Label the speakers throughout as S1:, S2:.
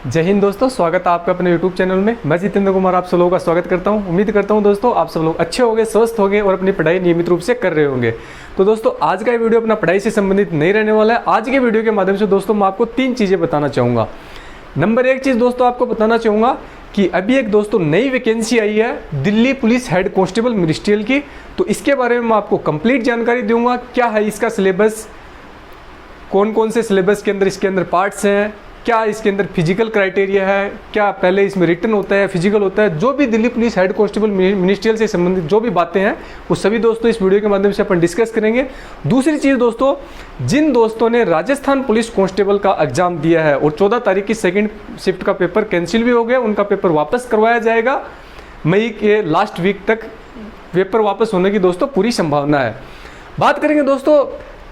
S1: जय हिंद दोस्तों, स्वागत है आपका अपने YouTube चैनल में। मैं जितेंद्र कुमार आप सब लोगों का स्वागत करता हूं। उम्मीद करता हूं दोस्तों आप सब लोग अच्छे होंगे, स्वस्थ होंगे और अपनी पढ़ाई नियमित रूप से कर रहे होंगे। तो दोस्तों आज का वीडियो अपना पढ़ाई से संबंधित नहीं रहने वाला है। आज के वीडियो के माध्यम से दोस्तों मैं आपको 3 चीज़ें बताना चाहूँगा। नंबर 1 चीज़ दोस्तों आपको बताना चाहूँगा कि अभी एक दोस्तों नई वैकेंसी आई है Delhi police head constable ministerial की। तो इसके बारे में मैं आपको कंप्लीट जानकारी दूंगा। क्या है इसका सिलेबस, कौन कौन से सिलेबस के अंदर इसके अंदर पार्ट्स हैं, क्या इसके अंदर फिजिकल क्राइटेरिया है, क्या पहले इसमें रिटन होता है, फिजिकल होता है, जो भी Delhi police head constable ministerial से संबंधित जो भी बातें हैं वो सभी दोस्तों इस वीडियो के माध्यम से अपन डिस्कस करेंगे। दूसरी चीज़ दोस्तों, जिन दोस्तों ने राजस्थान पुलिस कांस्टेबल का एग्जाम दिया है और 14 तारीख की सेकेंड शिफ्ट का पेपर कैंसिल भी हो गया, उनका पेपर वापस करवाया जाएगा। मई के लास्ट वीक तक पेपर वापस होने की दोस्तों पूरी संभावना है। बात करेंगे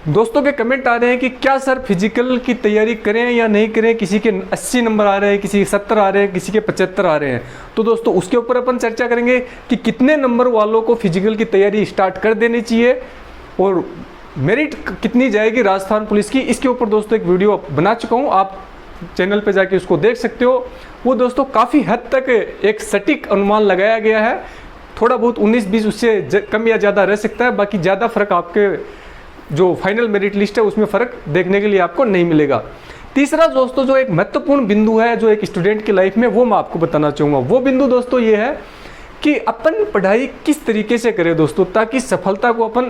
S1: दोस्तों के कमेंट आ रहे हैं कि क्या सर फिजिकल की तैयारी करें या नहीं करें। किसी के 80 नंबर आ रहे हैं, किसी के 70 आ रहे हैं, किसी के 75 आ रहे हैं। तो दोस्तों उसके ऊपर अपन चर्चा करेंगे कि कितने नंबर वालों को फिजिकल की तैयारी स्टार्ट कर देनी चाहिए और मेरिट कितनी जाएगी राजस्थान पुलिस की। इसके ऊपर दोस्तों एक वीडियो बना चुका हूँ, आप चैनल पर जाके उसको देख सकते हो। वो दोस्तों काफ़ी हद तक एक सटीक अनुमान लगाया गया है। थोड़ा बहुत 19-20 उससे कम या ज़्यादा रह सकता है, बाकी ज़्यादा फर्क आपके जो फाइनल मेरिट लिस्ट है उसमें फ़र्क देखने के लिए आपको नहीं मिलेगा। तीसरा दोस्तों जो एक महत्वपूर्ण बिंदु है जो एक स्टूडेंट की लाइफ में, वो मैं आपको बताना चाहूँगा। वो बिंदु दोस्तों ये है कि अपन पढ़ाई किस तरीके से करें दोस्तों, ताकि सफलता को अपन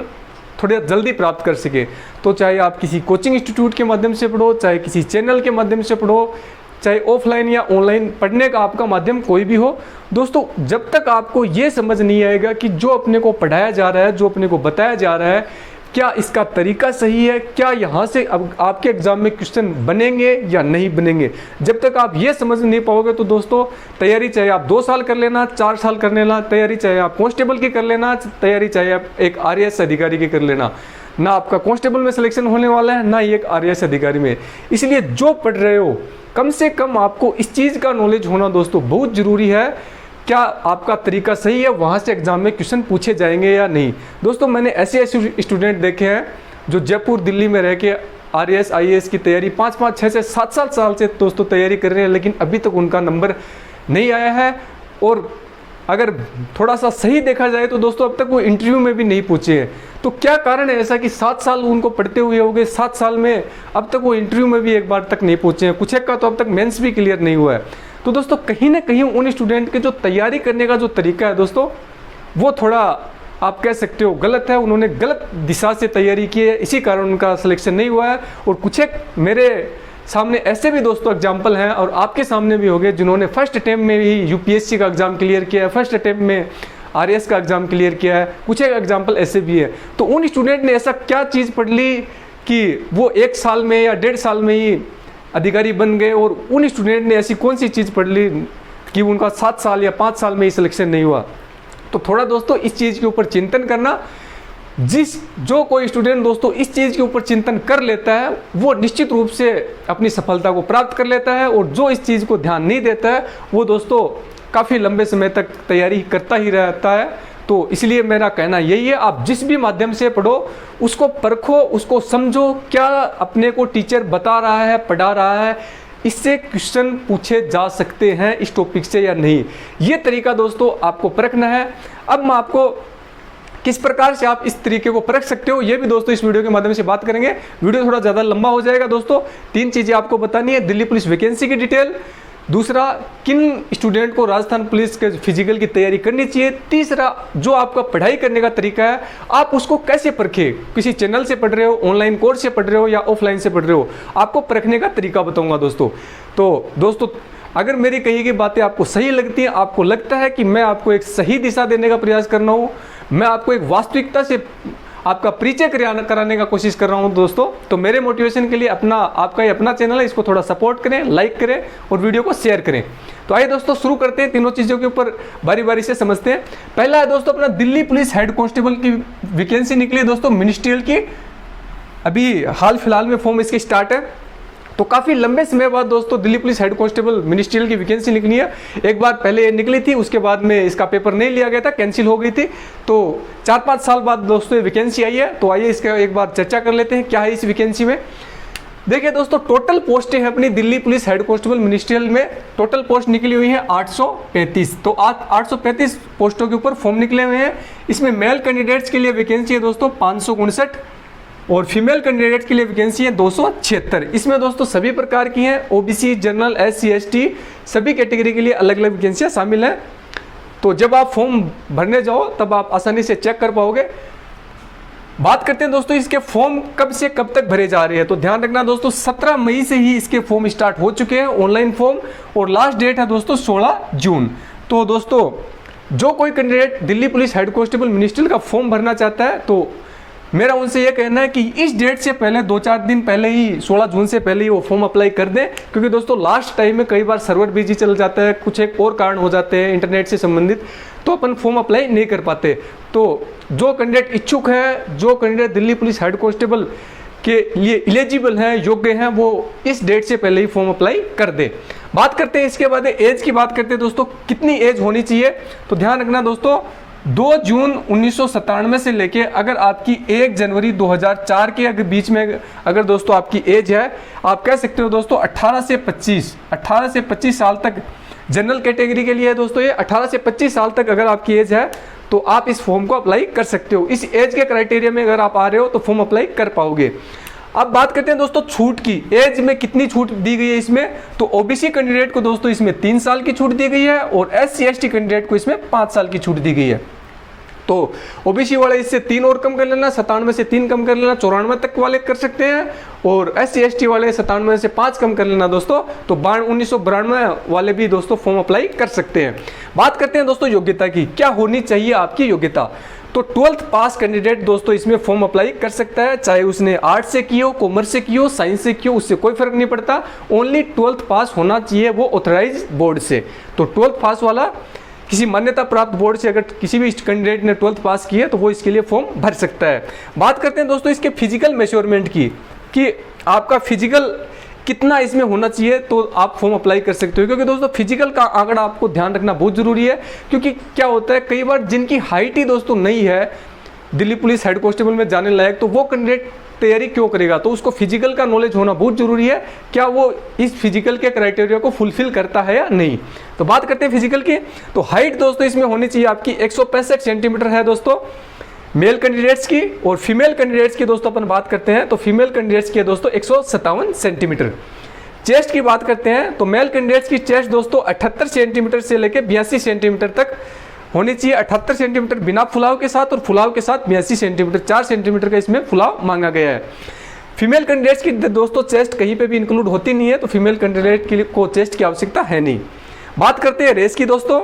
S1: थोड़ा जल्दी प्राप्त कर सके। तो चाहे आप किसी कोचिंग इंस्टीट्यूट के माध्यम से पढ़ो, चाहे किसी चैनल के माध्यम से पढ़ो, चाहे ऑफलाइन या ऑनलाइन पढ़ने का आपका माध्यम कोई भी हो दोस्तों, जब तक आपको ये समझ नहीं आएगा कि जो अपने को पढ़ाया जा रहा है, जो अपने को बताया जा रहा है, क्या इसका तरीका सही है, क्या यहाँ से अब आपके एग्जाम में क्वेश्चन बनेंगे या नहीं बनेंगे, जब तक आप ये समझ नहीं पाओगे तो दोस्तों तैयारी चाहे आप 2 साल कर लेना, 4 साल कर लेना तैयारी, चाहे आप कांस्टेबल की कर लेना तैयारी, चाहे आप एक आरएएस अधिकारी की कर लेना, ना आपका कांस्टेबल में सिलेक्शन होने वाला है, ना ही एक आरएएस अधिकारी में। इसलिए जो पढ़ रहे हो कम से कम आपको इस चीज़ का नॉलेज होना दोस्तों बहुत ज़रूरी है। क्या आपका तरीका सही है, वहाँ से एग्जाम में क्वेश्चन पूछे जाएंगे या नहीं। दोस्तों मैंने ऐसे स्टूडेंट देखे हैं जो जयपुर दिल्ली में रह के आरएएस आईएएस की तैयारी 5-5, 6 से 7 साल से दोस्तों तैयारी कर रहे हैं, लेकिन अभी तक उनका नंबर नहीं आया है। और अगर थोड़ा सा सही देखा जाए तो दोस्तों अब तक वो इंटरव्यू में भी नहीं पूछे हैं। तो क्या कारण है ऐसा कि 7 साल उनको पढ़ते हुए हो गए, 7 साल में अब तक वो इंटरव्यू में भी एक बार तक नहीं पहुँचे हैं। कुछ एक का तो अब तक मेंस भी क्लियर नहीं हुआ है। तो दोस्तों कहीं ना कहीं उन स्टूडेंट के जो तैयारी करने का जो तरीका है दोस्तों, वो थोड़ा आप कह सकते हो गलत है। उन्होंने गलत दिशा से तैयारी की है, इसी कारण उनका सिलेक्शन नहीं हुआ है। और कुछ एक मेरे सामने ऐसे भी दोस्तों एग्जाम्पल हैं और आपके सामने भी हो गए जिन्होंने फर्स्ट अटेम्प्ट में ही यूपीएससी का एग्ज़ाम क्लियर किया है, फर्स्ट अटेम्प्ट में आरएएस का एग्ज़ाम क्लियर किया है। कुछ एक एग्जाम्पल ऐसे भी है। तो उन स्टूडेंट ने ऐसा क्या चीज़ पढ़ ली कि वो 1 साल में या 1.5 साल में ही अधिकारी बन गए, और उन स्टूडेंट ने ऐसी कौन सी चीज़ पढ़ ली कि उनका 7 साल या 5 साल में ही सिलेक्शन नहीं हुआ। तो थोड़ा दोस्तों इस चीज़ के ऊपर चिंतन करना। जो कोई स्टूडेंट दोस्तों इस चीज़ के ऊपर चिंतन कर लेता है वो निश्चित रूप से अपनी सफलता को प्राप्त कर लेता है, और जो इस चीज़ को ध्यान नहीं देता है वो दोस्तों काफ़ी लंबे समय तक तैयारी करता ही रहता है। तो इसलिए मेरा कहना यही है, आप जिस भी माध्यम से पढ़ो उसको परखो, उसको समझो, क्या अपने को टीचर बता रहा है, पढ़ा रहा है, इससे क्वेश्चन पूछे जा सकते हैं इस टॉपिक से या नहीं। ये तरीका दोस्तों आपको परखना है। अब मैं आपको किस प्रकार से आप इस तरीके को परख सकते हो ये भी दोस्तों इस वीडियो के माध्यम से बात करेंगे। वीडियो थोड़ा ज़्यादा लंबा हो जाएगा दोस्तों। 3 चीज़ें आपको बतानी है, दिल्ली पुलिस वैकेंसी की डिटेल, दूसरा किन स्टूडेंट को राजस्थान पुलिस के फिजिकल की तैयारी करनी चाहिए, तीसरा जो आपका पढ़ाई करने का तरीका है आप उसको कैसे परखें, किसी चैनल से पढ़ रहे हो, ऑनलाइन कोर्स से पढ़ रहे हो या ऑफलाइन से पढ़ रहे हो, आपको परखने का तरीका बताऊंगा दोस्तों। तो दोस्तों अगर मेरी कही गई बातें आपको सही लगती हैं, आपको लगता है कि मैं आपको एक सही दिशा देने का प्रयास कर रहा हूँ, मैं आपको एक वास्तविकता से आपका परिचय कराने का कोशिश कर रहा हूं दोस्तों, तो मेरे मोटिवेशन के लिए आपका ही अपना चैनल है, इसको थोड़ा सपोर्ट करें, लाइक करें और वीडियो को शेयर करें। तो आइए दोस्तों शुरू करते हैं, तीनों चीज़ों के ऊपर बारी बारी से समझते हैं। पहला है दोस्तों अपना दिल्ली पुलिस हेड कांस्टेबल की वैकेंसी निकली दोस्तों मिनिस्ट्रियल की, अभी हाल फिलहाल में फॉर्म इसके स्टार्ट है। तो काफ़ी लंबे समय बाद दोस्तों Delhi police head constable ministerial की वैकेंसी निकली है। एक बार पहले ये निकली थी, उसके बाद में इसका पेपर नहीं लिया गया था, कैंसिल हो गई थी। तो 4-5 साल बाद दोस्तों ये वैकेंसी आई है। तो आइए इसका एक बार चर्चा कर लेते हैं क्या है इस वैकेंसी में। देखिए दोस्तों, टोटल पोस्टें हैं अपनी Delhi police head constable ministerial में, टोटल पोस्ट निकली हुई है 835। तो 835 पोस्टों के ऊपर फॉर्म निकले हुए हैं। इसमें मेल कैंडिडेट्स के लिए वैकेंसी है दोस्तों 559 और फीमेल कैंडिडेट्स के लिए वैकेंसी है 276। इसमें दोस्तों सभी प्रकार की हैं, ओबीसी, जनरल, SC ST सभी कैटेगरी के लिए अलग अलग वैकेंसियाँ शामिल हैं। तो जब आप फॉर्म भरने जाओ तब आप आसानी से चेक कर पाओगे। बात करते हैं दोस्तों इसके फॉर्म कब से कब तक भरे जा रहे हैं। तो ध्यान रखना दोस्तों, 17 मई से ही इसके फॉर्म स्टार्ट हो चुके हैं ऑनलाइन फॉर्म, और लास्ट डेट है दोस्तों 16 जून। तो दोस्तों जो कोई candidate Delhi police head constable ministerial का फॉर्म भरना चाहता है तो मेरा उनसे ये कहना है कि इस डेट से पहले 2-4 दिन पहले ही 16 जून से पहले ही वो फॉर्म अप्लाई कर दें, क्योंकि दोस्तों लास्ट टाइम में कई बार सर्वर बिजी चल जाता है, कुछ एक और कारण हो जाते हैं इंटरनेट से संबंधित, तो अपन फॉर्म अप्लाई नहीं कर पाते। तो जो कैंडिडेट इच्छुक है, जो candidate Delhi police head constable के लिए एलिजिबल हैं, योग्य हैं, वो इस डेट से पहले ही फॉर्म अप्लाई कर दे। बात करते हैं इसके बाद एज की बात करते हैं दोस्तों, कितनी एज होनी चाहिए। तो ध्यान रखना दोस्तों, 2 जून 1997 से लेके अगर आपकी 1 जनवरी 2004 के अगर बीच में अगर दोस्तों आपकी एज है, आप कह सकते हो दोस्तों 18 से 25 साल तक जनरल कैटेगरी के लिए है दोस्तों। ये 18 से 25 साल तक अगर आपकी एज है तो आप इस फॉर्म को अप्लाई कर सकते हो। इस एज के क्राइटेरिया में अगर आप आ रहे हो तो फॉर्म अप्लाई कर पाओगे। अब बात करते हैं दोस्तों छूट की, एज में कितनी छूट दी गई है इसमें। तो ओबीसी कैंडिडेट को दोस्तों इसमें 3 साल की छूट दी गई है और SC ST कैंडिडेट को इसमें 5 साल की छूट दी गई है। तो ओबीसी वाले इससे 3 और कम कर लेना, 97 से 3 कम कर लेना, 94 तक वाले कर सकते हैं, और SC ST वाले 97 से 5 कम कर लेना दोस्तों, तो 1992 वाले भी दोस्तों फॉर्म अप्लाई कर सकते हैं। बात करते हैं दोस्तों योग्यता की, क्या होनी चाहिए आपकी योग्यता। तो 12th पास कैंडिडेट दोस्तों इसमें फॉर्म अप्लाई कर सकता है, चाहे उसने आर्ट्स से की हो, कॉमर्स से की हो, साइंस से की हो, उससे कोई फर्क नहीं पड़ता। ओनली 12th पास होना चाहिए, वो ऑथराइज बोर्ड से। तो 12th पास वाला किसी मान्यता प्राप्त बोर्ड से अगर किसी भी कैंडिडेट ने 12th पास की है तो वो इसके लिए फॉर्म भर सकता है। बात करते हैं दोस्तों इसके फिजिकल मेजरमेंट की, कि आपका फिजिकल कितना इसमें होना चाहिए तो आप फॉर्म अप्लाई कर सकते हो। क्योंकि दोस्तों फिजिकल का आंकड़ा आपको ध्यान रखना बहुत जरूरी है, क्योंकि क्या होता है कई बार जिनकी हाइट ही दोस्तों नहीं है दिल्ली पुलिस हेड कांस्टेबल में जाने लायक, तो वो कैंडिडेट तैयारी क्यों करेगा। तो उसको फिजिकल का नॉलेज होना बहुत जरूरी है, क्या वो इस फिजिकल के क्राइटेरिया को फुलफिल करता है या नहीं। तो बात करते हैं फिजिकल की, तो हाइट दोस्तों इसमें होनी चाहिए आपकी 165 सेंटीमीटर है दोस्तों मेल कैंडिडेट्स की, और फीमेल कैंडिडेट्स की दोस्तों अपन बात करते हैं तो फीमेल कैंडिडेट्स की दोस्तों 157 सेंटीमीटर। चेस्ट की बात करते हैं तो मेल कैंडिडेट्स की चेस्ट दोस्तों 78 सेंटीमीटर से लेकर 82 सेंटीमीटर तक होनी चाहिए। 78 सेंटीमीटर बिना फुलाव के साथ, और फुलाव के साथ 82 सेंटीमीटर, 4 सेंटीमीटर का इसमें फुलाव मांगा गया है। फीमेल कैंडिडेट्स की दोस्तों चेस्ट कहीं पे भी इंक्लूड होती नहीं है, तो फीमेल कैंडिडेट के लिए को चेस्ट की आवश्यकता है नहीं। बात करते हैं रेस की दोस्तों,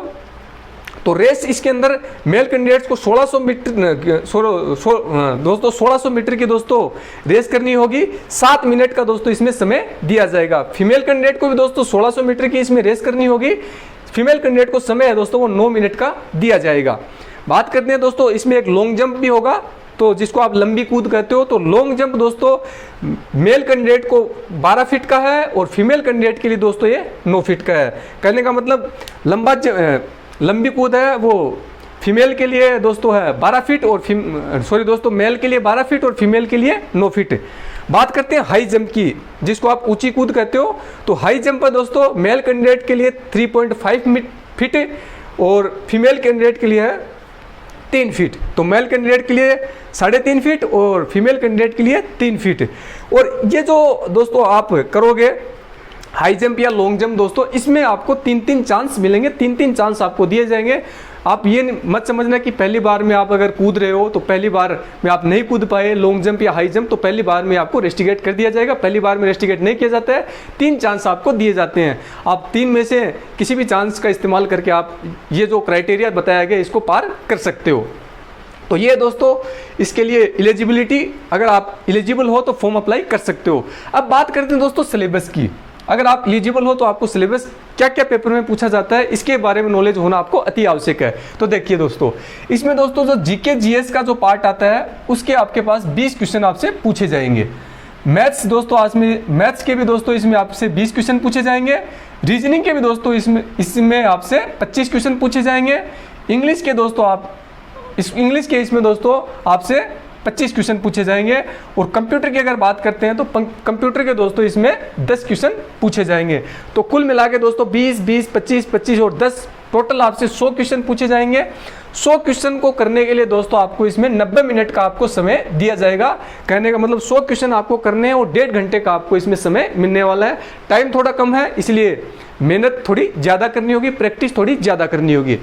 S1: तो रेस इसके अंदर मेल कैंडिडेट्स को 1600 मीटर दोस्तों 1600 मीटर की दोस्तों रेस करनी होगी, 7 मिनट का दोस्तों इसमें समय दिया जाएगा। फीमेल कैंडिडेट को भी दोस्तों 1600 मीटर की इसमें रेस करनी होगी, फीमेल कैंडिडेट को समय है दोस्तों वो 9 मिनट का दिया जाएगा। बात करते हैं दोस्तों इसमें एक लॉन्ग जंप भी होगा, तो जिसको आप लंबी कूद कहते हो। तो लॉन्ग जंप दोस्तों मेल कैंडिडेट को 12 फीट का है और फीमेल कैंडिडेट के लिए दोस्तों ये 9 फीट का है। कहने का मतलब लंबी कूद है वो फीमेल के लिए दोस्तों है 12 फीट और दोस्तों मेल के लिए 12 फीट और फीमेल के लिए 9 फीट। बात करते हैं हाई जंप की, जिसको आप ऊंची कूद कहते हो। तो हाई जंप है दोस्तों मेल कैंडिडेट के लिए 3.5 फीट और फीमेल कैंडिडेट के लिए है 3 फीट। तो मेल कैंडिडेट के लिए 3.5 फीट और फीमेल कैंडिडेट के लिए 3 फीट। और ये जो दोस्तों आप करोगे हाई जंप या लॉन्ग जंप दोस्तों, इसमें आपको 3-3 चांस मिलेंगे, 3-3 चांस आपको दिए जाएंगे। आप ये मत समझना कि पहली बार में आप अगर कूद रहे हो तो पहली बार में आप नहीं कूद पाए लॉन्ग जंप या हाई जंप, तो पहली बार में आपको रेस्टिकेट कर दिया जाएगा। पहली बार में रेस्टिकेट नहीं किया जाता है, 3 चांस आपको दिए जाते हैं। आप 3 में से किसी भी चांस का इस्तेमाल करके आप ये जो क्राइटेरिया बताया गया इसको पार कर सकते हो। तो ये दोस्तों इसके लिए एलिजिबिलिटी, अगर आप एलिजिबल हो तो फॉर्म अप्लाई कर सकते हो। अब बात करते हैं दोस्तों सिलेबस की, अगर आप एलिजिबल हो तो आपको सिलेबस क्या क्या पेपर में पूछा जाता है इसके बारे में नॉलेज होना आपको अति आवश्यक है। तो देखिए दोस्तों, इसमें दोस्तों जो जीके जीएस का जो पार्ट आता है उसके आपके पास 20 क्वेश्चन आपसे पूछे जाएंगे। मैथ्स दोस्तों मैथ्स के भी दोस्तों इसमें आपसे 20 क्वेश्चन पूछे जाएंगे। रीजनिंग के भी दोस्तों इसमें आपसे 25 क्वेश्चन पूछे जाएंगे। इंग्लिश के इसमें दोस्तों आपसे 25 क्वेश्चन पूछे जाएंगे। और कंप्यूटर की अगर बात करते हैं तो कंप्यूटर के दोस्तों इसमें 10 क्वेश्चन पूछे जाएंगे। तो कुल मिला के दोस्तों 20, 20, 25, 25 और 10 टोटल आपसे 100 क्वेश्चन पूछे जाएंगे। 100 क्वेश्चन को करने के लिए दोस्तों आपको इसमें 90 मिनट का आपको समय दिया जाएगा। कहने का मतलब 100 क्वेश्चन आपको करने हैं और 1.5 घंटे का आपको इसमें समय मिलने वाला है। टाइम थोड़ा कम है, इसलिए मेहनत थोड़ी ज़्यादा करनी होगी, प्रैक्टिस थोड़ी ज़्यादा करनी होगी।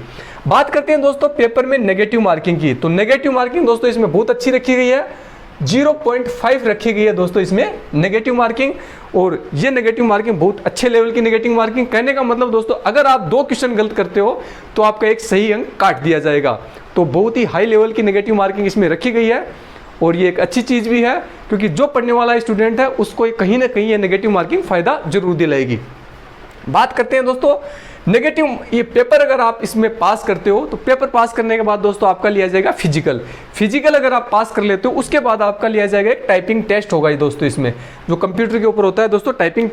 S1: बात करते हैं दोस्तों पेपर में नेगेटिव मार्किंग की। तो नेगेटिव मार्किंग दोस्तों इसमें बहुत अच्छी रखी गई है, 0.5 रखी गई है दोस्तों इसमें नेगेटिव मार्किंग। और ये नेगेटिव मार्किंग बहुत अच्छे लेवल की नेगेटिव मार्किंग। कहने का मतलब दोस्तों अगर आप 2 क्वेश्चन गलत करते हो तो आपका एक सही अंक काट दिया जाएगा। तो बहुत ही हाई लेवल की नेगेटिव मार्किंग इसमें रखी गई है और ये एक अच्छी चीज़ भी है, क्योंकि जो पढ़ने वाला स्टूडेंट है उसको कहीं ना कहीं ये नेगेटिव मार्किंग फ़ायदा जरूर दिलाएगी। बात करते हैं दोस्तों नेगेटिव, ये पेपर अगर आप इसमें पास करते हो तो पेपर पास करने के बाद दोस्तों आपका लिया जाएगा फिजिकल अगर आप पास कर लेते हो उसके बाद आपका लिया जाएगा एक टाइपिंग टेस्ट होगा ये दोस्तों, इसमें जो कंप्यूटर के ऊपर होता है दोस्तों टाइपिंग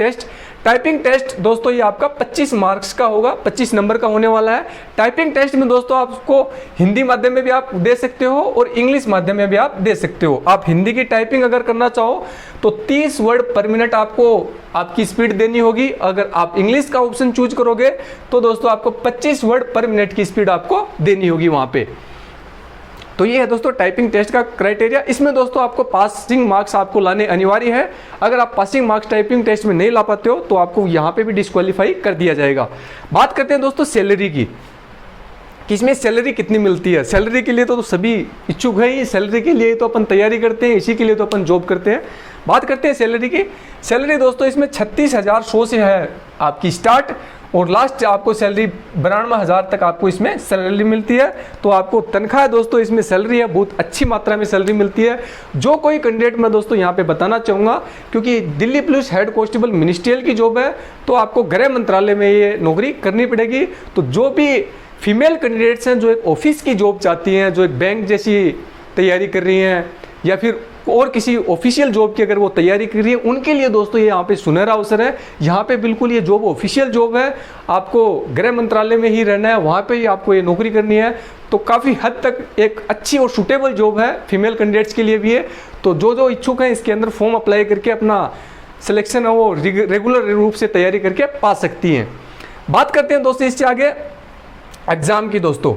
S1: टेस्ट दोस्तों ये आपका 25 मार्क्स का होगा, 25 नंबर का होने वाला है। टाइपिंग टेस्ट में दोस्तों आपको हिंदी माध्यम में भी आप दे सकते हो और इंग्लिश माध्यम में भी आप दे सकते हो। आप हिंदी की टाइपिंग अगर करना चाहो तो 30 वर्ड पर मिनट आपको आपकी स्पीड देनी होगी। अगर आप इंग्लिश का ऑप्शन चूज करोगे तो दोस्तों आपको 25 वर्ड पर मिनट की स्पीड आपको देनी होगी वहां पे। तो ये है दोस्तों टाइपिंग टेस्ट का क्राइटेरिया। इसमें दोस्तों आपको पासिंग मार्क्स आपको लाने अनिवार्य है। अगर आप पासिंग मार्क्स टाइपिंग टेस्ट में नहीं ला पाते हो तो आपको यहाँ पे भी डिस्क्वालीफाई कर दिया जाएगा। बात करते हैं दोस्तों सैलरी की, कि इसमें सैलरी कितनी मिलती है। सैलरी के लिए तो सभी इच्छुक हैं, सैलरी के लिए तो अपन तैयारी करते हैं, इसी के लिए तो अपन जॉब करते हैं। बात करते हैं सैलरी की। सैलरी दोस्तों इसमें 36,100 से है आपकी स्टार्ट और लास्ट आपको सैलरी 92,000 तक आपको इसमें सैलरी मिलती है। तो आपको तनख्वाह दोस्तों इसमें सैलरी है, बहुत अच्छी मात्रा में सैलरी मिलती है। जो कोई कैंडिडेट मैं दोस्तों यहाँ पे बताना चाहूँगा, क्योंकि Delhi police head constable ministerial की जॉब है तो आपको गृह मंत्रालय में ये नौकरी करनी पड़ेगी। तो जो भी फीमेल कैंडिडेट्स हैं जो एक ऑफिस की जॉब चाहती हैं, जो एक बैंक जैसी तैयारी कर रही हैं या फिर और किसी ऑफिशियल जॉब की अगर वो तैयारी कर रही है, उनके लिए दोस्तों ये यहाँ पे सुनहरा अवसर है। यहाँ पे बिल्कुल ये जॉब ऑफिशियल जॉब है, आपको गृह मंत्रालय में ही रहना है, वहाँ पे ही आपको ये नौकरी करनी है। तो काफ़ी हद तक एक अच्छी और सूटेबल जॉब है, फीमेल कैंडिडेट्स के लिए भी है। तो जो इच्छुक हैं इसके अंदर फॉर्म अप्लाई करके अपना सिलेक्शन है वो रेगुलर रूप से तैयारी करके पा सकती हैं। बात करते हैं दोस्तों इससे आगे एग्ज़ाम की दोस्तों।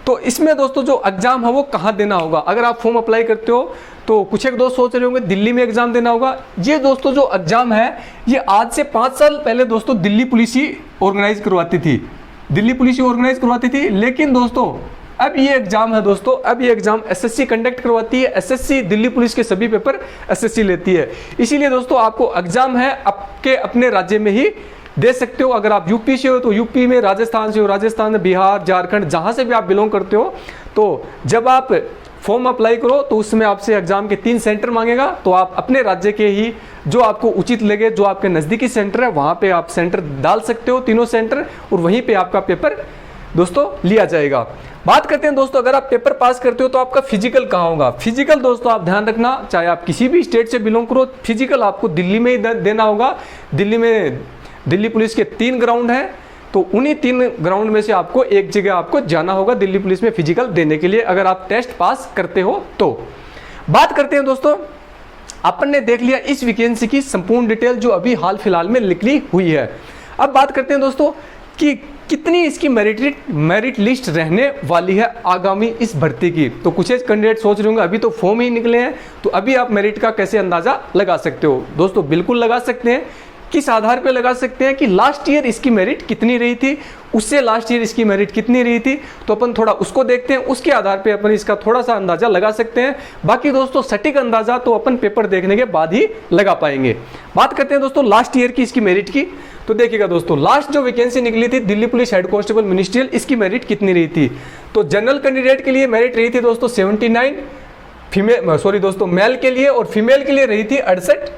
S1: तो इसमें दोस्तों जो एग्ज़ाम है वो कहाँ देना होगा। अगर आप फॉर्म अप्लाई करते हो तो कुछ एक दोस्त सोच रहे होंगे दिल्ली में एग्ज़ाम देना होगा। ये दोस्तों जो एग्ज़ाम है ये आज से 5 साल पहले दोस्तों दिल्ली पुलिस ही ऑर्गेनाइज करवाती थी। लेकिन दोस्तों अब ये एग्ज़ाम है दोस्तों, अब ये एग्ज़ाम एसएससी कंडक्ट करवाती है। एसएससी दिल्ली पुलिस के सभी पेपर एसएससी लेती है। इसीलिए दोस्तों आपको एग्ज़ाम है आपके अपने राज्य में ही दे सकते हो। अगर आप यूपी से हो तो यूपी में, राजस्थान से हो राजस्थान में, बिहार, झारखंड, जहाँ से भी आप बिलोंग करते हो, तो जब आप फॉर्म अप्लाई करो तो उसमें आपसे एग्जाम के 3 सेंटर मांगेगा। तो आप अपने राज्य के ही जो आपको उचित लगे, जो आपके नज़दीकी सेंटर है वहाँ पे आप सेंटर डाल सकते हो, तीनों सेंटर, और वहीं पे आपका पेपर दोस्तों लिया जाएगा। बात करते हैं दोस्तों अगर आप पेपर पास करते हो तो आपका फिजिकल कहाँ होगा। फिजिकल दोस्तों आप ध्यान रखना, चाहे आप किसी भी स्टेट से बिलोंग करो, फिजिकल आपको दिल्ली में ही देना होगा। दिल्ली में दिल्ली पुलिस के 3 ग्राउंड हैं, तो उन्हीं 3 ग्राउंड में से आपको एक जगह आपको जाना होगा दिल्ली पुलिस में फिजिकल देने के लिए, अगर आप टेस्ट पास करते हो तो। बात करते हैं दोस्तों, अपन ने देख लिया इस वैकेंसी की संपूर्ण डिटेल जो अभी हाल फिलहाल में निकली हुई है। अब बात करते हैं दोस्तों कि कितनी इसकी मेरिट लिस्ट रहने वाली है आगामी इस भर्ती की। तो कुछ कैंडिडेट सोच रहे होंगे अभी तो फॉर्म ही निकले हैं, तो अभी आप मेरिट का कैसे अंदाजा लगा सकते हो। दोस्तों बिल्कुल लगा सकते हैं। किस आधार पे लगा सकते हैं कि लास्ट ईयर इसकी मेरिट कितनी रही थी, उससे लास्ट ईयर इसकी मेरिट कितनी रही थी, तो अपन थोड़ा उसको देखते हैं, उसके आधार पे अपन इसका थोड़ा सा अंदाजा लगा सकते हैं। बाकी दोस्तों सटीक अंदाजा तो अपन पेपर देखने के बाद ही लगा पाएंगे। बात करते हैं दोस्तों लास्ट ईयर की इसकी मेरिट की। तो देखिएगा दोस्तों, लास्ट जो वैकेंसी निकली थी Delhi police head constable ministerial, इसकी मेरिट कितनी रही थी। तो जनरल कैंडिडेट के लिए मेरिट रही थी दोस्तों 79, मेल के लिए, और फीमेल के लिए रही थी 68।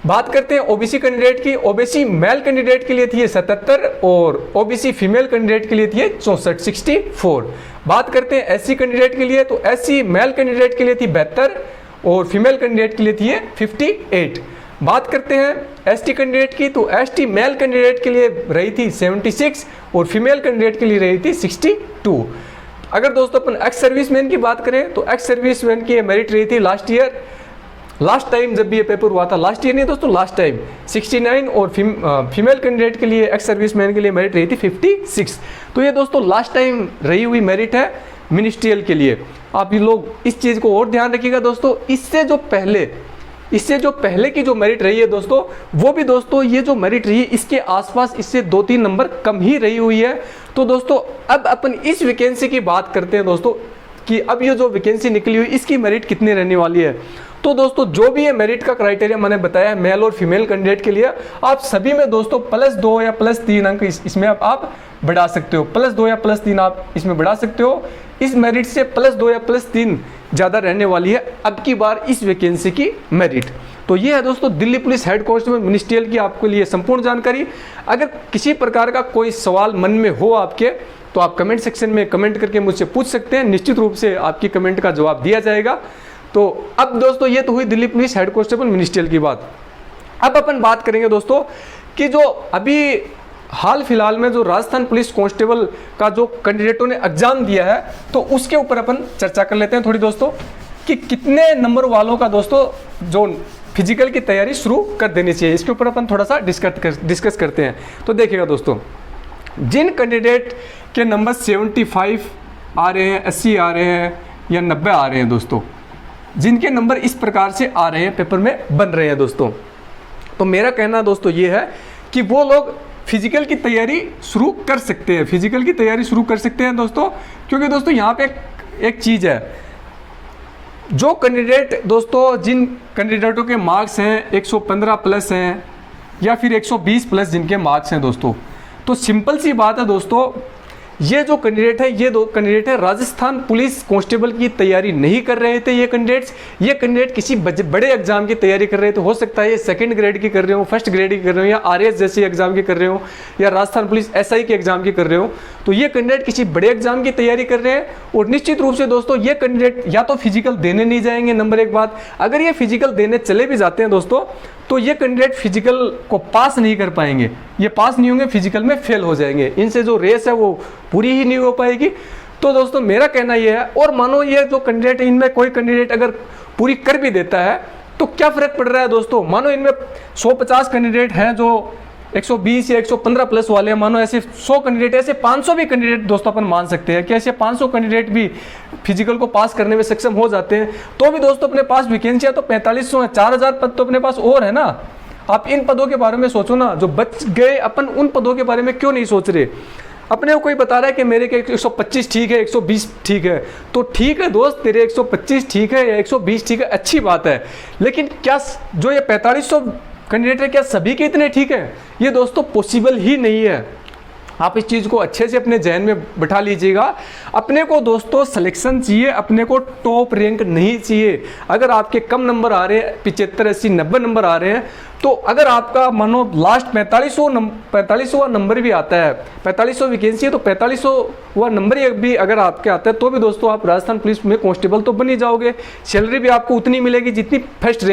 S1: बात करते हैं ओबीसी कैंडिडेट की। ओबीसी मेल कैंडिडेट के लिए थी 77 और ओबीसी फीमेल कैंडिडेट के लिए थी 64, 64। बात करते हैं एससी कैंडिडेट के लिए, तो एससी मेल कैंडिडेट के लिए थी 72 और फीमेल कैंडिडेट के लिए थी 58। बात करते हैं एसटी कैंडिडेट की, तो एसटी मेल कैंडिडेट के लिए रही थी 76 और फीमेल कैंडिडेट के लिए रही थी 62। अगर दोस्तों अपन एक्स सर्विसमैन की बात करें तो एक्स सर्विसमैन की मेरिट रही थी लास्ट ईयर, लास्ट टाइम जब भी ये पेपर हुआ था, लास्ट ईयर नहीं दोस्तों, लास्ट टाइम 69 और फीमेल कैंडिडेट के लिए एक्स सर्विसमैन के लिए मेरिट रही थी 56। तो ये दोस्तों लास्ट टाइम रही हुई मेरिट है मिनिस्ट्रियल के लिए। आप ये लोग इस चीज़ को और ध्यान रखिएगा दोस्तों। इससे जो पहले की जो मेरिट रही है दोस्तों, वो भी दोस्तों ये जो मेरिट रही है इसके आसपास इससे 2-3 नंबर कम ही रही हुई है। तो दोस्तों अब अपन इस वैकेंसी की बात करते हैं दोस्तों कि अब ये जो वैकेंसी निकली हुई इसकी मेरिट कितनी रहने वाली है। तो दोस्तों जो भी ये मेरिट का क्राइटेरिया मैंने बताया मेल और फीमेल कैंडिडेट के लिए, आप सभी में दोस्तों +2 या +3 अंक इसमें आप बढ़ा सकते हो, +2 या +3 आप इसमें बढ़ा सकते हो। इस मेरिट से +2 या +3 ज़्यादा रहने वाली है अब की बार इस वैकेंसी की मेरिट। तो ये है दोस्तों Delhi police head constable ministerial की आपके लिए संपूर्ण जानकारी। अगर किसी प्रकार का कोई सवाल मन में हो आपके, तो आप कमेंट सेक्शन में कमेंट करके मुझसे पूछ सकते हैं, निश्चित रूप से आपकी कमेंट का जवाब दिया जाएगा। तो अब दोस्तों ये तो हुई Delhi police head constable ministerial की बात। अब अपन बात करेंगे दोस्तों कि जो अभी हाल फिलहाल में जो राजस्थान पुलिस कांस्टेबल का जो कैंडिडेटों ने एग्जाम दिया है, तो उसके ऊपर अपन चर्चा कर लेते हैं थोड़ी दोस्तों कि कितने नंबर वालों का दोस्तों जो फिजिकल की तैयारी शुरू कर देनी चाहिए। इसके ऊपर अपन थोड़ा सा डिस्कस करते हैं। तो देखिएगा दोस्तों, जिन कैंडिडेट के नंबर 75 आ रहे हैं, 80 आ रहे हैं या 90 आ रहे हैं दोस्तों, जिनके नंबर इस प्रकार से आ रहे हैं, पेपर में बन रहे हैं दोस्तों, तो मेरा कहना दोस्तों ये है कि वो लोग फिजिकल की तैयारी शुरू कर सकते हैं, फिजिकल की तैयारी शुरू कर सकते हैं दोस्तों। क्योंकि दोस्तों यहाँ पे एक चीज़ है, जो कैंडिडेट दोस्तों, जिन कैंडिडेटों के मार्क्स हैं 115 प्लस हैं या फिर 120 प्लस जिनके मार्क्स हैं दोस्तों, तो सिंपल सी बात है दोस्तों, ये जो कैंडिडेट है, ये दो कैंडिडेट है राजस्थान पुलिस कांस्टेबल की तैयारी नहीं कर रहे थे। ये कैंडिडेट किसी बड़े एग्जाम की तैयारी कर रहे थे। हो सकता है ये 2nd ग्रेड की कर रहे हो, 1st ग्रेड की कर रहे हो, या RAS जैसे एग्जाम की कर रहे हो, या राजस्थान पुलिस SI के एग्जाम की कर रहे हो। तो ये कैंडिडेट किसी बड़े एग्जाम की तैयारी कर रहे हैं। और निश्चित रूप से दोस्तों ये कैंडिडेट या तो फिजिकल देने नहीं जाएंगे, नंबर एक बात। अगर ये फिजिकल देने चले भी जाते हैं दोस्तों, तो ये कैंडिडेट फिजिकल को पास नहीं कर पाएंगे, ये पास नहीं होंगे, फिजिकल में फेल हो जाएंगे। इनसे जो रेस है वो पूरी ही नहीं हो पाएगी। तो दोस्तों मेरा कहना ये है, और मानो ये जो कैंडिडेट, इनमें कोई कैंडिडेट अगर पूरी कर भी देता है तो क्या फ़र्क पड़ रहा है दोस्तों। मानो इनमें 150 कैंडिडेट हैं जो 120 या 115 प्लस वाले हैं, मानो ऐसे 100 कैंडिडेट, ऐसे 500 भी कैंडिडेट दोस्तों अपन मान सकते हैं कि ऐसे 500 कैंडिडेट भी फिजिकल को पास करने में सक्षम हो जाते हैं। तो भी दोस्तों अपने पास वैकेंसियाँ तो 4500 है, 4000 पद तो अपने पास और है ना। आप इन पदों के बारे में सोचो ना, जो बच गए, अपन उन पदों के बारे में क्यों नहीं सोच रहे। अपने को कोई बता रहा है कि मेरे के 125 ठीक है, 120 ठीक है, तो ठीक है दोस्त, तेरे 125 ठीक है या 120 ठीक है, अच्छी बात है। लेकिन क्या जो ये 4500 कैंडिडेट है, क्या सभी के इतने ठीक है? ये दोस्तों पॉसिबल ही नहीं है। आप इस चीज़ को अच्छे से अपने जहन में बैठा लीजिएगा। अपने को दोस्तों सिलेक्शन चाहिए, अपने को टॉप रैंक नहीं चाहिए। अगर आपके कम नंबर आ रहे हैं, 75, 80, 90 नंबर आ रहे हैं, तो अगर आपका मानो लास्ट 4500 नंबर भी आता है, 4500 वैकेंसी है, तो 4500 नंबर भी अगर आपके आता है, तो भी दोस्तों आप राजस्थान पुलिस में कांस्टेबल तो बन ही जाओगे। सैलरी भी आपको उतनी मिलेगी जितनी फर्स्ट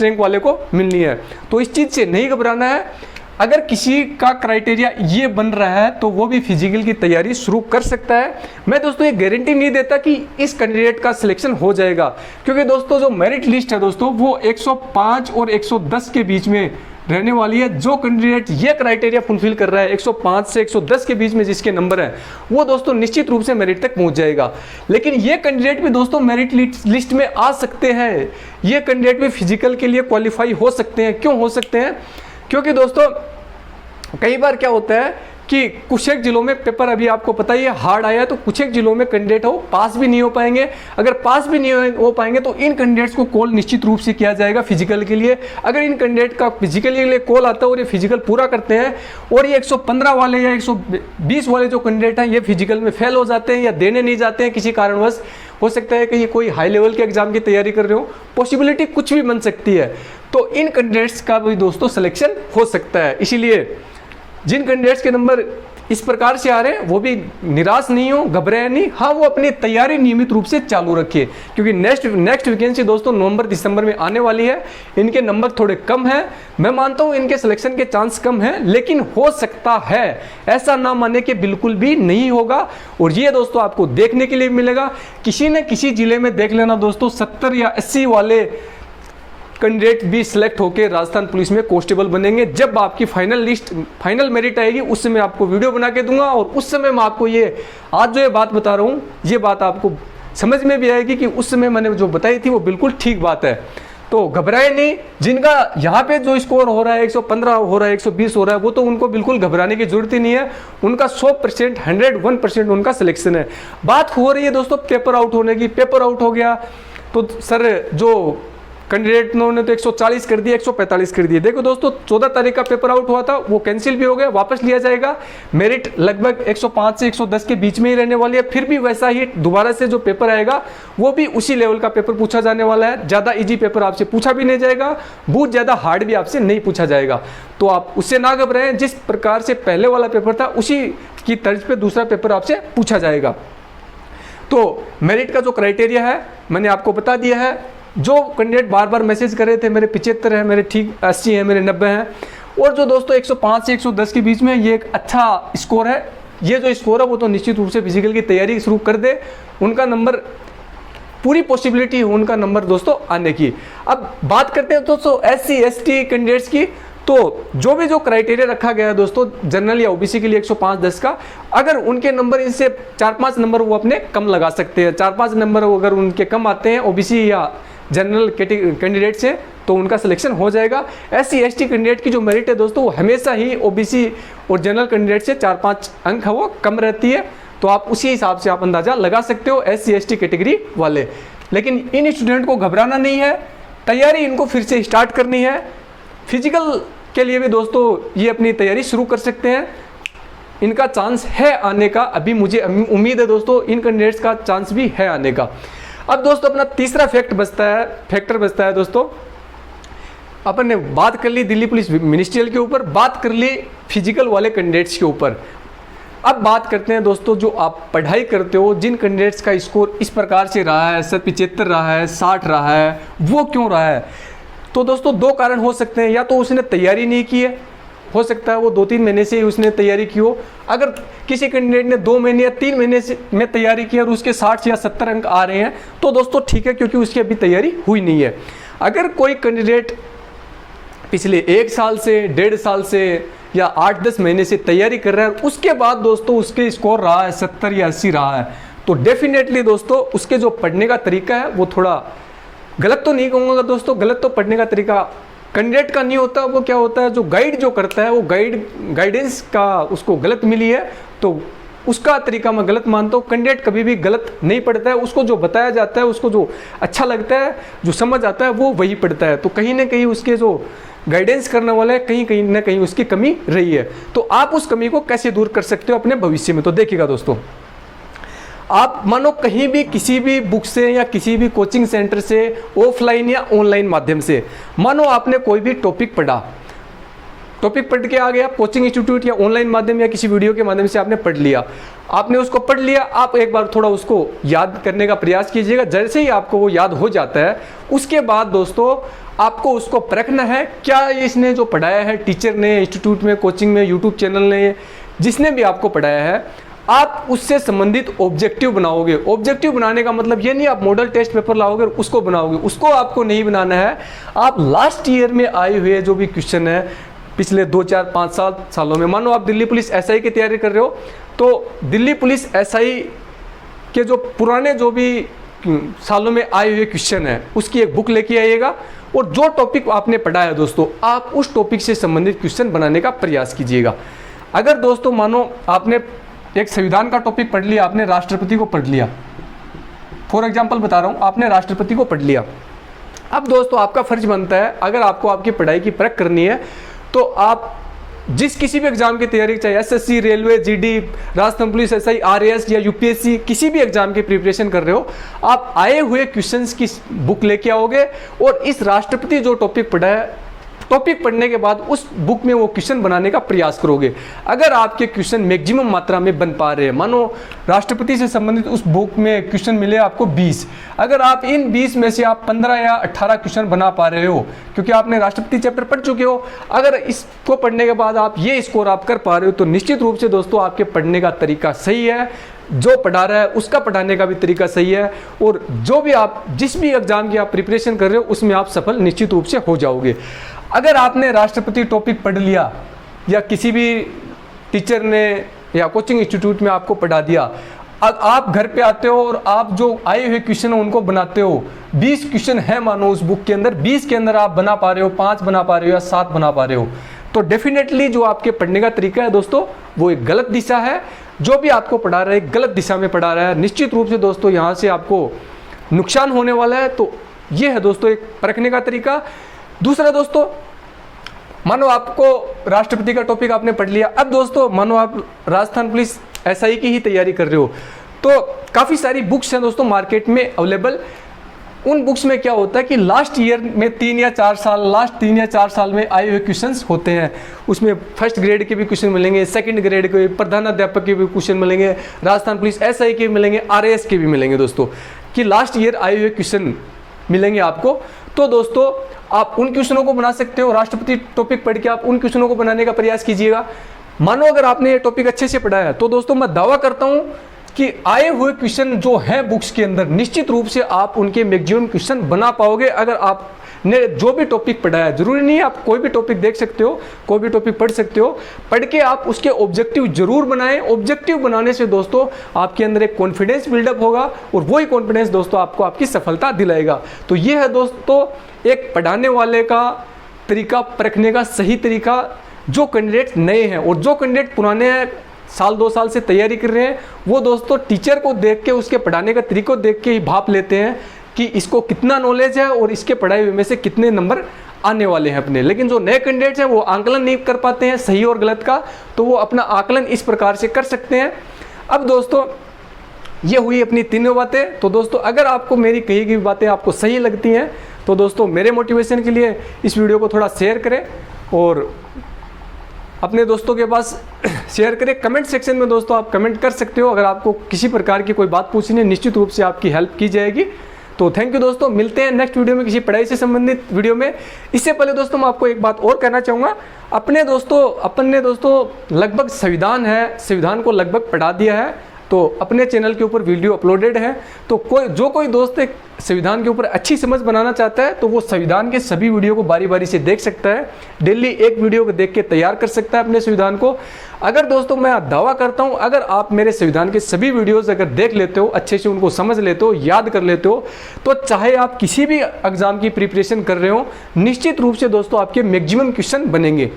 S1: रैंक वाले को मिलनी है। तो इस चीज़ से नहीं घबराना है। अगर किसी का क्राइटेरिया ये बन रहा है तो वो भी फिजिकल की तैयारी शुरू कर सकता है। मैं दोस्तों ये गारंटी नहीं देता कि इस कैंडिडेट का सिलेक्शन हो जाएगा, क्योंकि दोस्तों जो मेरिट लिस्ट है दोस्तों वो 105 और 110 के बीच में रहने वाली है। जो कैंडिडेट ये क्राइटेरिया फुलफिल कर रहा है 105 से 110 के बीच में जिसके नंबर है, वो दोस्तों निश्चित रूप से मेरिट तक पहुंच जाएगा। लेकिन ये कैंडिडेट भी दोस्तों मेरिट लिस्ट में आ सकते हैं। ये कैंडिडेट भी फिजिकल के लिए क्वालिफाई हो सकते हैं। क्यों हो सकते हैं? क्योंकि दोस्तों कई बार क्या होता है कि कुछ एक जिलों में पेपर, अभी आपको पता ही है, हार्ड आया है, तो कुछ एक जिलों में कैंडिडेट हो पास भी नहीं हो पाएंगे। अगर पास भी नहीं हो पाएंगे तो इन कैंडिडेट्स को कॉल निश्चित रूप से किया जाएगा फिजिकल के लिए। अगर इन कैंडिडेट का फिजिकल के लिए कॉल आता है और ये फिजिकल पूरा करते हैं, और ये 115 वाले या 120 वाले जो कैंडिडेट हैं ये फिजिकल में फेल हो जाते हैं या देने नहीं जाते हैं किसी कारणवश, हो सकता है कि ये कोई हाई लेवल के एग्जाम की तैयारी कर रहे हो, पॉसिबिलिटी कुछ भी बन सकती है, तो इन कैंडिडेट्स का भी दोस्तों सिलेक्शन हो सकता है। इसीलिए जिन कैंडिडेट्स के नंबर इस प्रकार से आ रहे हैं वो भी निराश नहीं हो, घबराए नहीं, हाँ वो अपनी तैयारी नियमित रूप से चालू रखिए, क्योंकि नेक्स्ट वैकेंसी दोस्तों नवंबर दिसंबर में आने वाली है। इनके नंबर थोड़े कम हैं, मैं मानता हूँ इनके सिलेक्शन के चांस कम हैं, लेकिन हो सकता है, ऐसा ना माने कि बिल्कुल भी नहीं होगा। और ये दोस्तों आपको देखने के लिए मिलेगा, किसी न किसी जिले में देख लेना दोस्तों 70 या 80 वाले कैंडिडेट भी सिलेक्ट होकर राजस्थान पुलिस में कांस्टेबल बनेंगे। जब आपकी फाइनल मेरिट आएगी उस समय आपको वीडियो बना के दूंगा, और उस समय मैं आपको ये आज जो ये बात बता रहा हूँ ये बात आपको समझ में भी आएगी कि उस समय मैंने जो बताई थी वो बिल्कुल ठीक बात है। तो घबराए नहीं, जिनका यहाँ पे जो स्कोर हो रहा है 115 हो रहा है, 120 हो रहा है, वो तो उनको बिल्कुल घबराने की जरूरत ही नहीं है। उनका 100% 101% उनका सिलेक्शन है। बात हो रही है दोस्तों पेपर आउट होने की, पेपर आउट हो गया तो सर जो कैंडिडेट ने तो 140 कर दिया, 145 कर दिए। देखो दोस्तों 14 तारीख का पेपर आउट हुआ था, वो कैंसिल भी हो गया, वापस लिया जाएगा। मेरिट लगभग 105 से 110 के बीच में ही रहने वाली है। फिर भी वैसा ही दोबारा से जो पेपर आएगा वो भी उसी लेवल का पेपर पूछा जाने वाला है। ज़्यादा इजी पेपर आपसे पूछा भी नहीं जाएगा, बहुत ज़्यादा हार्ड भी आपसे नहीं पूछा जाएगा। तो आप उससे ना घबराएं, जिस प्रकार से पहले वाला पेपर था उसी की तर्ज पे दूसरा पेपर आपसे पूछा जाएगा। तो मेरिट का जो क्राइटेरिया है मैंने आपको बता दिया है। जो कैंडिडेट बार बार मैसेज कर रहे थे मेरे 75 है, मेरे ठीक 80 है, मेरे 90 हैं, और जो दोस्तों 105 से 110 के बीच में, ये एक अच्छा स्कोर है। ये जो स्कोर है वो तो निश्चित रूप से फिजिकल की तैयारी शुरू कर दे, उनका नंबर पूरी पॉसिबिलिटी है उनका नंबर दोस्तों आने की। अब बात करते हैं दोस्तों SC ST कैंडिडेट्स की। तो जो भी जो क्राइटेरिया रखा गया है दोस्तों जनरल या OBC के लिए 105-10 का, अगर उनके नंबर इनसे 4-5 नंबर वो अपने कम लगा सकते हैं। 4-5 नंबर अगर उनके कम आते हैं OBC या जनरल कैंडिडेट से तो उनका सिलेक्शन हो जाएगा। SC ST कैंडिडेट की जो मेरिट है दोस्तों वो हमेशा ही OBC और जनरल कैंडिडेट से 4-5 अंक है वो कम रहती है। तो आप उसी हिसाब से आप अंदाजा लगा सकते हो SC ST कैटेगरी वाले। लेकिन इन स्टूडेंट को घबराना नहीं है, तैयारी इनको फिर से स्टार्ट करनी है। फिजिकल के लिए भी दोस्तों ये अपनी तैयारी शुरू कर सकते हैं, इनका चांस है आने का। अभी मुझे उम्मीद है दोस्तों इन कैंडिडेट्स का चांस भी है आने का। अब दोस्तों अपना तीसरा फैक्टर बचता है दोस्तों, अपन ने बात कर ली दिल्ली पुलिस मिनिस्ट्रियल के ऊपर, बात कर ली फिजिकल वाले कैंडिडेट्स के ऊपर। अब बात करते हैं दोस्तों जो आप पढ़ाई करते हो, जिन कैंडिडेट्स का स्कोर इस प्रकार से रहा है, 75 रहा है, 60 रहा है, वो क्यों रहा है? तो दोस्तों दो कारण हो सकते हैं, या तो उसने तैयारी नहीं की है, हो सकता है वो 2-3 महीने से ही उसने तैयारी की हो। अगर किसी कैंडिडेट ने 2 महीने या 3 महीने से में तैयारी की और उसके 60 या 70 अंक आ रहे हैं तो दोस्तों ठीक है, क्योंकि उसकी अभी तैयारी हुई नहीं है। अगर कोई कैंडिडेट पिछले 1 साल से, 1.5 साल से या 8-10 महीने से तैयारी कर रहा है, उसके बाद दोस्तों उसके स्कोर रहा है 70 या 80 रहा है, तो डेफिनेटली दोस्तों उसके जो पढ़ने का तरीका है वो थोड़ा गलत तो नहीं कहूँगा दोस्तों, गलत तो पढ़ने का तरीका कैंडिडेट का नहीं होता, वो क्या होता है जो गाइड जो करता है वो गाइडेंस का उसको गलत मिली है तो उसका तरीका मैं गलत मानता हूँ। कैंडिडेट कभी भी गलत नहीं पढ़ता है, उसको जो बताया जाता है, उसको जो अच्छा लगता है, जो समझ आता है वो वही पढ़ता है। तो कहीं ना कहीं उसके जो गाइडेंस करने वाला है कहीं ना कहीं उसकी कमी रही है। तो आप उस कमी को कैसे दूर कर सकते हो अपने भविष्य में? तो देखिएगा दोस्तों, आप मानो कहीं भी किसी भी बुक से या किसी भी कोचिंग सेंटर से ऑफलाइन या ऑनलाइन माध्यम से मानो आपने कोई भी टॉपिक पढ़ के आ गया, कोचिंग इंस्टीट्यूट या ऑनलाइन माध्यम या किसी वीडियो के माध्यम से आपने पढ़ लिया, आपने उसको पढ़ लिया, आप एक बार थोड़ा उसको याद करने का प्रयास कीजिएगा। जैसे ही आपको वो याद हो जाता है उसके बाद दोस्तों आपको उसको परखना है, क्या इसने जो पढ़ाया है टीचर ने, इंस्टीट्यूट में, कोचिंग में, यूट्यूब चैनल ने, जिसने भी आपको पढ़ाया है, आप उससे संबंधित ऑब्जेक्टिव बनाओगे। ऑब्जेक्टिव बनाने का मतलब ये नहीं आप मॉडल टेस्ट पेपर लाओगे और उसको बनाओगे, उसको आपको नहीं बनाना है। आप लास्ट ईयर में आए हुए जो भी क्वेश्चन है पिछले 2, 4, 5 सालों में, मानो आप दिल्ली पुलिस SI की तैयारी कर रहे हो तो दिल्ली पुलिस SI के जो पुराने जो भी सालों में आए हुए क्वेश्चन है उसकी एक बुक लेके आइएगा और जो टॉपिक आपने पढ़ा है दोस्तों आप उस टॉपिक से संबंधित क्वेश्चन बनाने का प्रयास कीजिएगा। अगर दोस्तों मानो आपने एक संविधान का टॉपिक पढ़ लिया, आपने राष्ट्रपति को पढ़ लिया, फॉर एग्जाम्पल बता रहा हूँ, आपने राष्ट्रपति को पढ़ लिया, अब दोस्तों आपका फर्ज बनता है अगर आपको आपकी पढ़ाई की परख करनी है तो आप जिस किसी भी एग्जाम की तैयारी, चाहे SSC, railway, GD, Rajasthan police SI, RAS या UPSC, किसी भी एग्जाम की प्रिपरेशन कर रहे हो, आप आए हुए क्वेश्चंस की बुक लेके आओगे और इस राष्ट्रपति जो टॉपिक पढ़ा है टॉपिक पढ़ने के बाद उस बुक में वो क्वेश्चन बनाने का प्रयास करोगे। अगर आपके क्वेश्चन मैक्सिमम मात्रा में बन पा रहे हैं, मानो राष्ट्रपति से संबंधित उस बुक में क्वेश्चन मिले आपको 20, अगर आप इन 20 में से आप 15 या 18 क्वेश्चन बना पा रहे हो, क्योंकि आपने राष्ट्रपति चैप्टर पढ़ चुके हो, अगर इसको पढ़ने के बाद आप ये स्कोर आप कर पा रहे हो, तो निश्चित रूप से दोस्तों आपके पढ़ने का तरीका सही है, जो पढ़ा रहा है उसका पढ़ाने का भी तरीका सही है, और जो भी आप जिस भी एग्जाम की आप प्रिपरेशन कर रहे हो उसमें आप सफल निश्चित रूप से हो जाओगे। अगर आपने राष्ट्रपति टॉपिक पढ़ लिया या किसी भी टीचर ने या कोचिंग इंस्टीट्यूट में आपको पढ़ा दिया, अब आप घर पे आते हो और आप जो आए हुए क्वेश्चन है उनको बनाते हो, 20 क्वेश्चन है मानो उस बुक के अंदर, 20 के अंदर आप बना पा रहे हो 5 बना पा रहे हो या 7 बना पा रहे हो, तो डेफिनेटली जो आपके पढ़ने का तरीका है दोस्तों वो एक गलत दिशा है। जो भी आपको पढ़ा रहा है गलत दिशा में पढ़ा रहा है, निश्चित रूप से दोस्तों यहाँ से आपको नुकसान होने वाला है। तो ये है दोस्तों एक परखने का तरीका। दूसरा दोस्तों, मानो आपको राष्ट्रपति का टॉपिक आपने पढ़ लिया, अब दोस्तों मानो आप राजस्थान पुलिस एसआई की ही तैयारी कर रहे हो, तो काफ़ी सारी बुक्स हैं दोस्तों मार्केट में अवेलेबल। उन बुक्स में क्या होता है कि लास्ट ईयर में 3 या 4 साल में आए हुए क्वेश्चंस होते हैं, उसमें फर्स्ट ग्रेड के भी क्वेश्चन मिलेंगे, सेकंड ग्रेड के, प्रधानाध्यापक के भी क्वेश्चन मिलेंगे, राजस्थान पुलिस एसआई के मिलेंगे, आरएएस के भी मिलेंगे दोस्तों, कि लास्ट ईयर आए हुए क्वेश्चन मिलेंगे आपको। तो दोस्तों आप उन क्वेश्चनों को बना सकते हो, राष्ट्रपति टॉपिक पढ़ के आप उन क्वेश्चनों को बनाने का प्रयास कीजिएगा। मानो अगर आपने ये टॉपिक अच्छे से पढ़ा है तो दोस्तों मैं दावा करता हूं कि आए हुए क्वेश्चन जो हैं बुक्स के अंदर, निश्चित रूप से आप उनके मैक्सिमम क्वेश्चन बना पाओगे। अगर आपने जो भी टॉपिक पढ़ा है, जरूरी नहीं है आप कोई भी टॉपिक देख सकते हो, कोई भी टॉपिक पढ़ सकते हो, पढ़ के आप उसके ऑब्जेक्टिव जरूर बनाएं। ऑब्जेक्टिव बनाने से दोस्तों आपके अंदर एक कॉन्फिडेंस बिल्डअप होगा और वही कॉन्फिडेंस दोस्तों आपको आपकी सफलता दिलाएगा। तो ये है दोस्तों एक पढ़ाने वाले का तरीका, परखने का सही तरीका। जो कैंडिडेट नए हैं और जो कैंडिडेट पुराने हैं, साल 2 साल से तैयारी कर रहे हैं, वो दोस्तों टीचर को देख के, उसके पढ़ाने का तरीको देख के ही भाप लेते हैं कि इसको कितना नॉलेज है और इसके पढ़ाई हुए में से कितने नंबर आने वाले हैं अपने। लेकिन जो नए कैंडिडेट्स हैं वो आंकलन नहीं कर पाते हैं सही और गलत का, तो वो अपना आकलन इस प्रकार से कर सकते हैं। अब दोस्तों ये हुई अपनी तीनों बातें। तो दोस्तों अगर आपको मेरी कही गई बातें आपको सही लगती हैं तो दोस्तों मेरे मोटिवेशन के लिए इस वीडियो को थोड़ा शेयर करें और अपने दोस्तों के पास शेयर करें। कमेंट सेक्शन में दोस्तों आप कमेंट कर सकते हो, अगर आपको किसी प्रकार की कोई बात पूछनी है निश्चित रूप से आपकी हेल्प की जाएगी। तो थैंक यू दोस्तों, मिलते हैं नेक्स्ट वीडियो में किसी पढ़ाई से संबंधित वीडियो में। इससे पहले दोस्तों मैं आपको एक बात और कहना चाहूँगा, अपने दोस्तों लगभग संविधान को लगभग पढ़ा दिया है, तो अपने चैनल के ऊपर वीडियो अपलोडेड है। तो कोई दोस्त एक संविधान के ऊपर अच्छी समझ बनाना चाहता है तो वो संविधान के सभी वीडियो को बारी बारी से देख सकता है, डेली एक वीडियो को देख के तैयार कर सकता है अपने संविधान को। अगर दोस्तों मैं दावा करता हूं, अगर आप मेरे संविधान के सभी वीडियोस अगर देख लेते हो, अच्छे से उनको समझ लेते हो, याद कर लेते हो, तो चाहे आप किसी भी एग्जाम की प्रिपरेशन कर रहे हो, निश्चित रूप से दोस्तों आपके मैक्सिमम क्वेश्चन बनेंगे।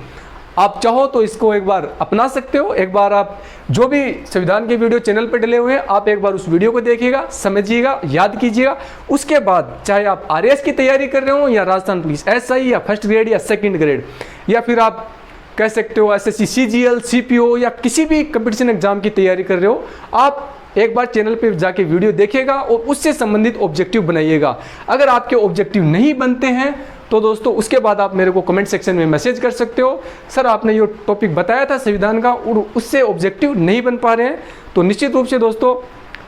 S1: आप चाहो तो इसको एक बार अपना सकते हो। एक बार आप जो भी संविधान के वीडियो चैनल पर डले हुए हैं, आप एक बार उस वीडियो को देखिएगा, समझिएगा, याद कीजिएगा। उसके बाद चाहे आप आरएएस की तैयारी कर रहे हो या राजस्थान पुलिस एसआई या फर्स्ट ग्रेड या सेकंड ग्रेड, या फिर आप कह सकते हो एसएससी सीजीएल सीपीओ या किसी भी कंपटीशन एग्जाम की तैयारी कर रहे हो, आप एक बार चैनल पे जाके वीडियो देखिएगा और उससे संबंधित ऑब्जेक्टिव बनाइएगा। अगर आपके ऑब्जेक्टिव नहीं बनते हैं तो दोस्तों उसके बाद आप मेरे को कमेंट सेक्शन में मैसेज कर सकते हो, सर आपने ये टॉपिक बताया था संविधान का और उससे ऑब्जेक्टिव नहीं बन पा रहे हैं, तो निश्चित रूप से दोस्तों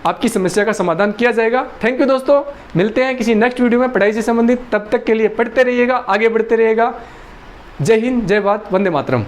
S1: आपकी समस्या का समाधान किया जाएगा। थैंक यू दोस्तों, मिलते हैं किसी नेक्स्ट वीडियो में पढ़ाई से संबंधित। तब तक के लिए पढ़ते रहिएगा, आगे बढ़ते रहिएगा। जय हिंद, जय भारत, वंदे मातरम।